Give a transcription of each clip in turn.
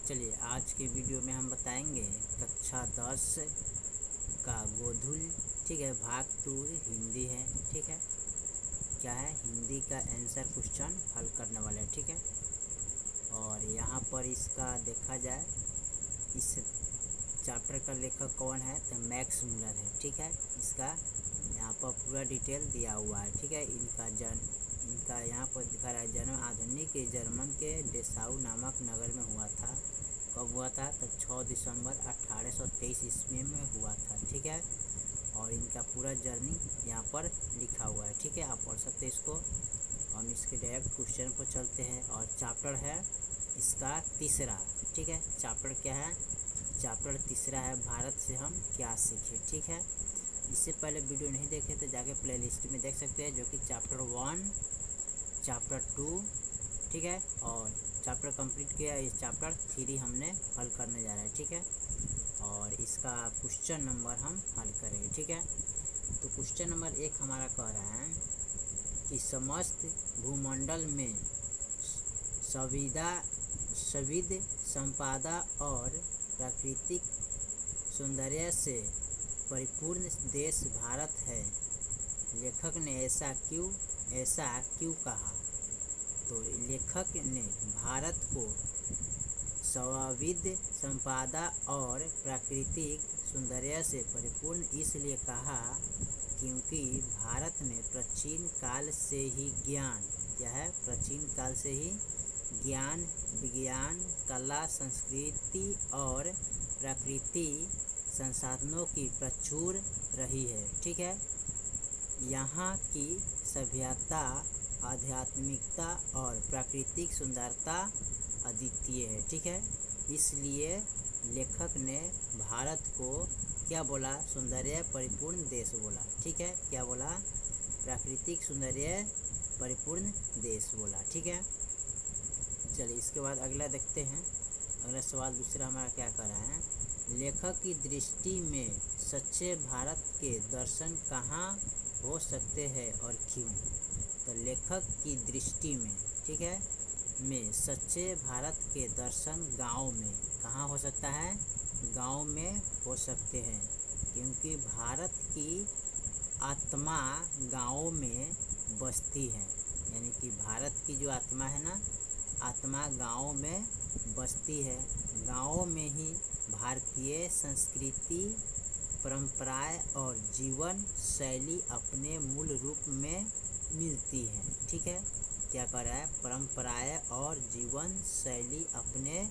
चलिए आज के वीडियो में हम बताएंगे कक्षा 10 का गोधुल, ठीक है, भाग 2 हिंदी है, ठीक है। क्या है? हिंदी का आंसर क्वेश्चन हल करने वाले हैं, ठीक है। और यहाँ पर इसका देखा जाए, इस चैप्टर का लेखक कौन है तो मैक्स मुलर है, ठीक है। इसका यहाँ पर पूरा डिटेल दिया हुआ है, ठीक है। इनका यहाँ पर दिखा रहा है जन्म आधुनिक जर्मन के डेसाउ नामक नगर में हुआ था। कब हुआ था? तो 6 दिसंबर 1823 ईस्वी में हुआ था, ठीक है। और इनका पूरा जर्नी यहाँ पर लिखा हुआ है, ठीक है। आप पढ़ सकते हैं इसको। हम इसके डायरेक्ट क्वेश्चन पर चलते हैं और चैप्टर है इसका तीसरा, ठीक है। चैप्टर क्या है? चैप्टर तीसरा है भारत से हम क्या सीखे, ठीक है। इससे पहले वीडियो नहीं देखे तो जाके प्लेलिस्ट में देख सकते हैं, जो कि चैप्टर 1, चैप्टर 2, ठीक है। और चैप्टर कंप्लीट किया, इस चैप्टर 3 हमने हल करने जा रहे हैं, ठीक है। और इसका क्वेश्चन नंबर हम हल करेंगे, ठीक है। तो क्वेश्चन नंबर 1 हमारा कह रहा है कि समस्त भूमंडल में सविद संपदा और प्राकृतिक सौंदर्य से परिपूर्ण देश भारत है। लेखक ने ऐसा क्यों कहा? तो लेखक ने भारत को सविद संपदा और प्राकृतिक सौंदर्य से परिपूर्ण इसलिए कहा क्योंकि भारत में प्राचीन काल से ही ज्ञान, विज्ञान, कला, संस्कृति और प्राकृतिक संसाधनों की प्रचुर रही है, ठीक है। यहाँ की सभ्यता, आध्यात्मिकता और प्राकृतिक सुंदरता अद्वितीय है, ठीक है। इसलिए लेखक ने भारत को क्या बोला? सौंदर्य परिपूर्ण देश बोला, ठीक है। क्या बोला? प्राकृतिक सौंदर्य परिपूर्ण देश बोला, ठीक है। चलिए इसके बाद अगला देखते हैं। अगला सवाल दूसरा हमारा क्या कर रहा है? लेखक की दृष्टि में सच्चे भारत के दर्शन कहाँ हो सकते हैं और क्यों? तो लेखक की दृष्टि में, ठीक है, में सच्चे भारत के दर्शन गांव में कहाँ हो सकता है? गांव में हो सकते हैं, क्योंकि भारत की आत्मा गांव में बसती है। यानी कि भारत की जो आत्मा है ना, आत्मा गांव में बसती है। गांव में ही भारतीय संस्कृति, परंपराएं और जीवन शैली अपने मूल रूप में मिलती है, ठीक है। क्या कर रहा है? परंपराएं और जीवन शैली अपने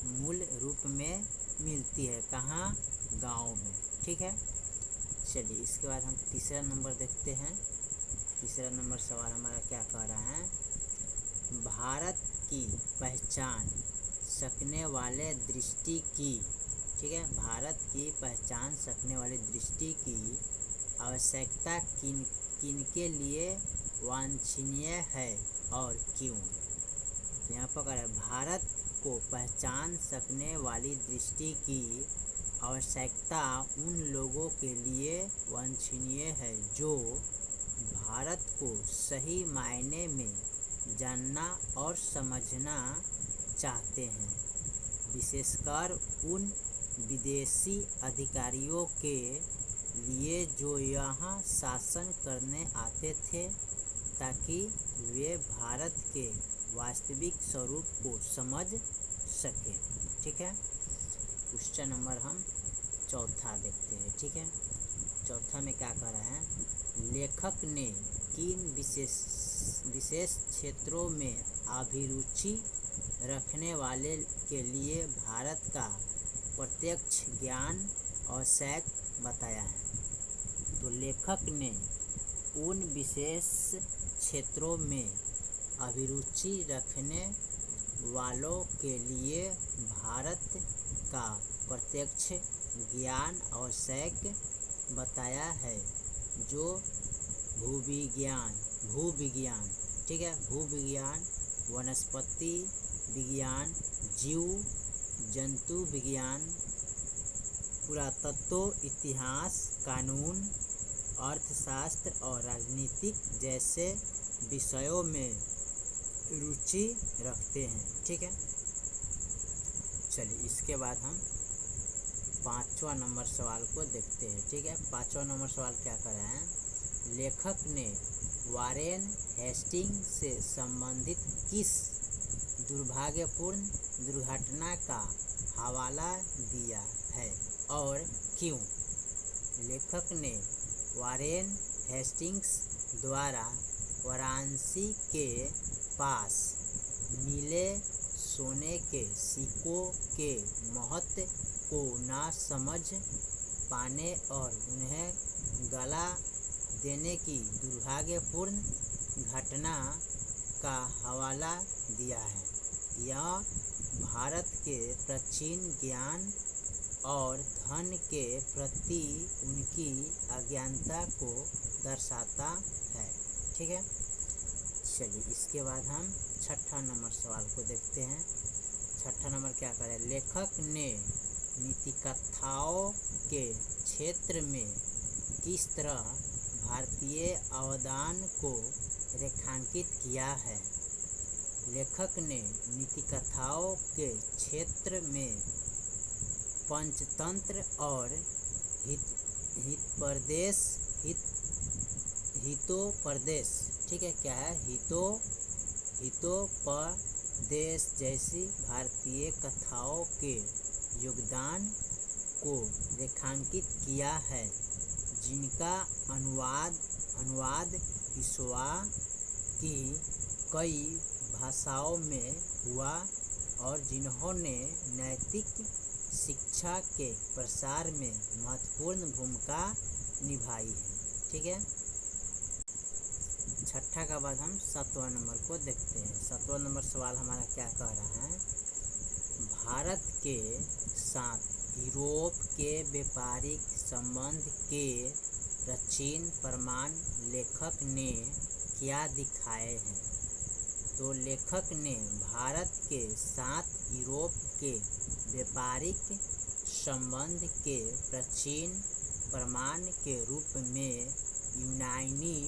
मूल रूप में मिलती है। कहाँ? गांव में, ठीक है। चलिए इसके बाद हम तीसरा नंबर देखते हैं। तीसरा नंबर सवाल हमारा क्या कह रहा है? भारत की पहचान सकने वाले दृष्टि की, ठीक है, भारत की पहचान सकने वाली दृष्टि की आवश्यकता किनके लिए वांछनीय है और क्यों? यहाँ पर है भारत को पहचान सकने वाली दृष्टि की आवश्यकता उन लोगों के लिए वांछनीय है जो भारत को सही मायने में जानना और समझना चाहते हैं, विशेषकर उन विदेशी अधिकारियों के लिए जो यहाँ शासन करने आते थे, ताकि वे भारत के वास्तविक स्वरूप को समझ सकें, ठीक है। क्वेश्चन नंबर हम चौथा देखते हैं, ठीक है। चौथा में क्या कर रहा है? लेखक ने किन विशेष क्षेत्रों में अभिरुचि रखने वाले के लिए भारत का प्रत्यक्ष ज्ञान आवश्यक बताया है? तो लेखक ने उन विशेष क्षेत्रों में अभिरुचि रखने वालों के लिए भारत का प्रत्यक्ष ज्ञान आवश्यक बताया है, जो भूविज्ञान, ठीक है, भूविज्ञान, वनस्पति विज्ञान, जीव जंतु विज्ञान, पुरातत्व, इतिहास, कानून, अर्थशास्त्र और राजनीतिक जैसे विषयों में रुचि रखते हैं, ठीक है। चलिए इसके बाद हम 5वां नंबर सवाल को देखते हैं। ठीक है, 5वां नंबर सवाल क्या कर रहे हैं, लेखक ने वारेन हेस्टिंग से संबंधित किस दुर्भाग्यपूर्ण दुर्घटना का हवाला दिया है और क्यों? लेखक ने वारेन हेस्टिंग्स द्वारा वाराणसी के पास मिले सोने के सिक्कों के महत्व को ना समझ पाने और उन्हें गला देने की दुर्भाग्यपूर्ण घटना का हवाला दिया है। यह भारत के प्राचीन ज्ञान और धन के प्रति उनकी अज्ञानता को दर्शाता है। ठीक है, चलिए इसके बाद हम 6ठा नंबर सवाल को देखते हैं। 6ठा नंबर क्या करें, लेखक ने नीतिकथाओं के क्षेत्र में किस तरह भारतीय अवदान को रेखांकित किया है? लेखक ने नीतिकथाओं के क्षेत्र में पंचतंत्र और हितोपदेश, ठीक है, क्या है, हितोपदेश जैसी भारतीय कथाओं के योगदान को रेखांकित किया है, जिनका अनुवाद विश्व की कई भाषाओं में हुआ और जिन्होंने नैतिक शिक्षा के प्रसार में महत्वपूर्ण भूमिका निभाई है। ठीक है, 6ठा का बाद हम 7वां नंबर को देखते हैं। 7वां नंबर सवाल हमारा क्या कह रहा है, भारत के साथ यूरोप के व्यापारिक संबंध के प्राचीन प्रमाण लेखक ने क्या दिखाए हैं? तो लेखक ने भारत के साथ यूरोप के व्यापारिक संबंध के प्राचीन प्रमाण के रूप में यूनानी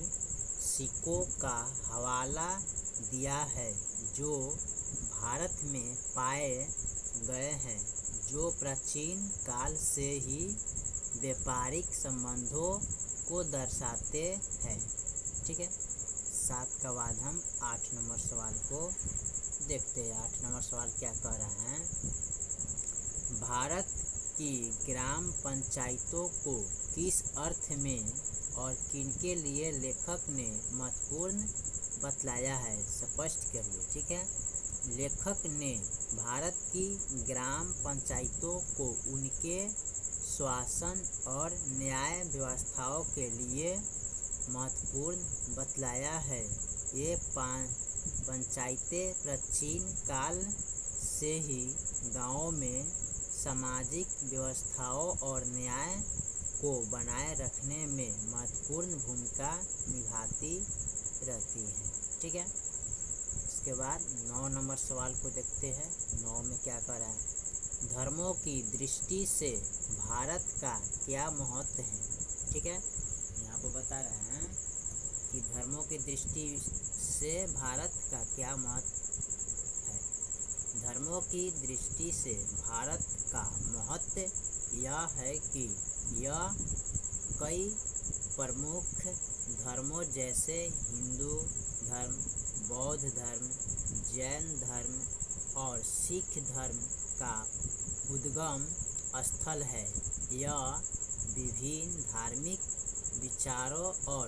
सिक्कों का हवाला दिया है, जो भारत में पाए गए हैं, जो प्राचीन काल से ही व्यापारिक संबंधों को दर्शाते हैं। ठीक है, 7 का बाद हम 8 नंबर सवाल को देखते हैं। 8 नंबर सवाल क्या कह रहा है, भारत की ग्राम पंचायतों को किस अर्थ में और किनके लिए लेखक ने महत्वपूर्ण बतलाया है, स्पष्ट करिए। ठीक है, लेखक ने भारत की ग्राम पंचायतों को उनके शासन और न्याय व्यवस्थाओं के लिए महत्वपूर्ण बतलाया है। ये पंचायतें प्राचीन काल से ही गाँवों में सामाजिक व्यवस्थाओं और न्याय को बनाए रखने में महत्वपूर्ण भूमिका निभाती रहती हैं। ठीक है, इसके बाद 9 नंबर सवाल को देखते हैं। 9 में क्या कह रहा है, धर्मों की दृष्टि से भारत का क्या महत्व है? ठीक है, यहाँ पर बता रहे हैं कि धर्मों की दृष्टि से भारत का क्या महत्व है। धर्मों की दृष्टि से भारत का महत्व यह है कि यह कई प्रमुख धर्मों जैसे हिंदू धर्म, बौद्ध धर्म, जैन धर्म और सिख धर्म का उद्गम स्थल है। यह विभिन्न धार्मिक विचारों और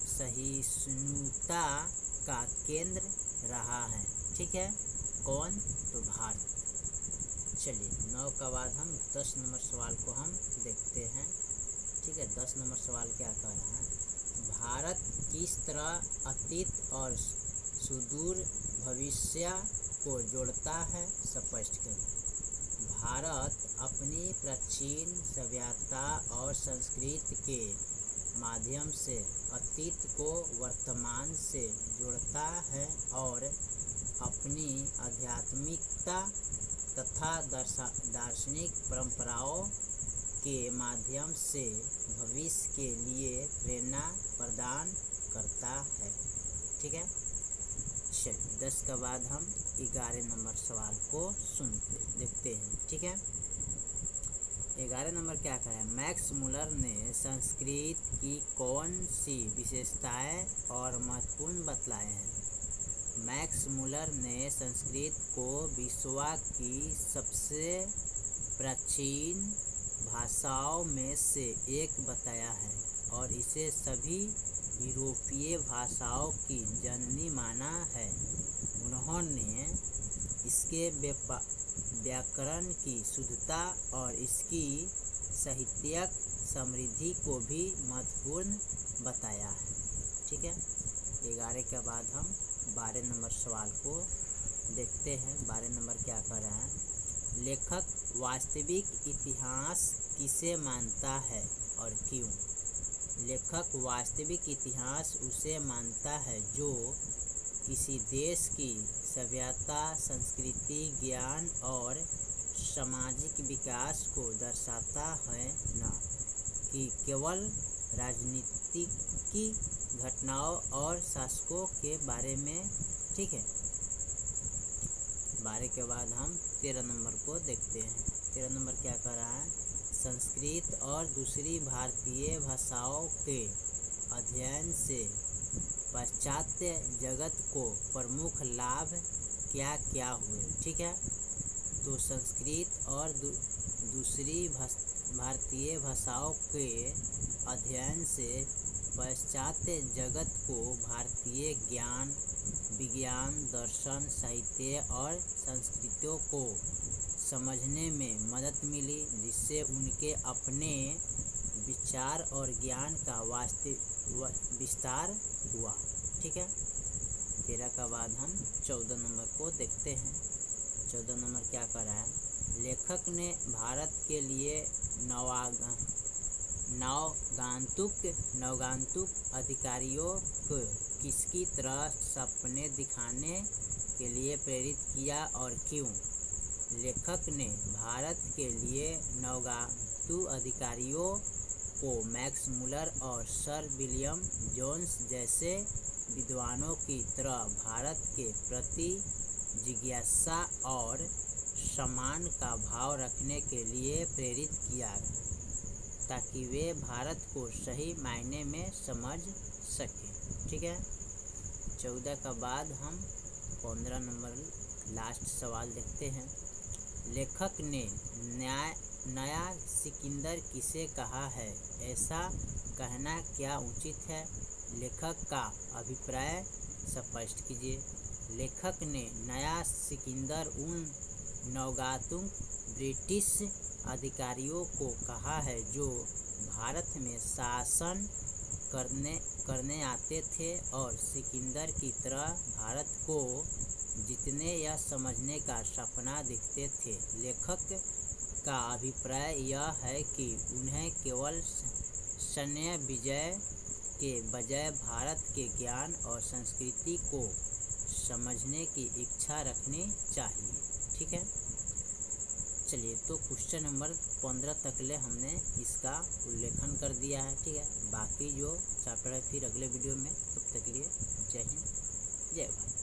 सहिष्णुता का केंद्र रहा है। ठीक है, कौन? तो भारत। चलिए 9 का बाद हम 10 नंबर सवाल को हम देखते हैं। ठीक है, 10 नंबर सवाल क्या कह रहा है, भारत किस तरह अतीत और सुदूर भविष्य को जोड़ता है, स्पष्ट करें। भारत अपनी प्राचीन सभ्यता और संस्कृति के माध्यम से अतीत को वर्तमान से जोड़ता है और अपनी आध्यात्मिकता तथा दार्शनिक परंपराओं के माध्यम से भविष्य के लिए प्रेरणा प्रदान करता है। ठीक है, चलिए 10 का बाद हम 11 नंबर सवाल को देखते हैं। ठीक है, 11 नंबर क्या कह रहा है, मैक्स मुलर ने संस्कृत की कौन सी विशेषताएं और महत्वपूर्ण बतलाए हैं। मैक्स मुलर ने संस्कृत को विश्व की सबसे प्राचीन भाषाओं में से एक बताया है और इसे सभी यूरोपीय भाषाओं की जननी माना है। उन्होंने इसके व्याकरण की शुद्धता और इसकी साहित्यिक समृद्धि को भी महत्वपूर्ण बताया है। ठीक है, 11 के बाद हम 12 नंबर सवाल को देखते हैं। 12 नंबर क्या कर रहा है, लेखक वास्तविक इतिहास किसे मानता है और क्यों। लेखक वास्तविक इतिहास उसे मानता है जो किसी देश की सभ्यता, संस्कृति, ज्ञान और सामाजिक विकास को दर्शाता है, न कि केवल राजनीतिक घटनाओं और शासकों के बारे में। ठीक है, 12 के बाद हम 13 नंबर को देखते हैं। 13 नंबर क्या कर रहा है, संस्कृत और दूसरी भारतीय भाषाओं के अध्ययन से पाश्चात्य जगत को प्रमुख लाभ क्या क्या हुए। ठीक है, तो संस्कृत और दूसरी भारतीय भाषाओं के अध्ययन से पाश्चात्य जगत को भारतीय ज्ञान, विज्ञान, दर्शन, साहित्य और संस्कृतियों को समझने में मदद मिली, जिससे उनके अपने विचार और ज्ञान का विस्तार हुआ। ठीक है, 13 का बाद हम 14 नंबर को देखते हैं। 14 नंबर क्या कर रहा है, लेखक ने भारत के लिए नवगांतुक अधिकारियों को किसकी तरह सपने दिखाने के लिए प्रेरित किया और क्यों। लेखक ने भारत के लिए नवगांतुक अधिकारियों को मैक्स मुलर और सर विलियम जोन्स जैसे विद्वानों की तरह भारत के प्रति जिज्ञासा और सम्मान का भाव रखने के लिए प्रेरित किया, ताकि वे भारत को सही मायने में समझ सकें। ठीक है, 14 का बाद हम 15 नंबर लास्ट सवाल देखते हैं। लेखक ने नया सिकंदर किसे कहा है, ऐसा कहना क्या उचित है। लेखक का अभिप्राय स्पष्ट कीजिए। लेखक ने नया सिकंदर उन नवगांतुक ब्रिटिश अधिकारियों को कहा है जो भारत में शासन करने आते थे और सिकंदर की तरह भारत को जीतने या समझने का सपना देखते थे। लेखक का अभिप्राय यह है कि उन्हें केवल सैन्य विजय के बजाय भारत के ज्ञान और संस्कृति को समझने की इच्छा रखनी चाहिए। ठीक है, चलिए, तो क्वेश्चन नंबर 15 तक ले हमने इसका उल्लेखन कर दिया है। ठीक है, बाकी जो चैप्टर है फिर अगले वीडियो में। तब तक के लिए जय हिंद, जय भारत।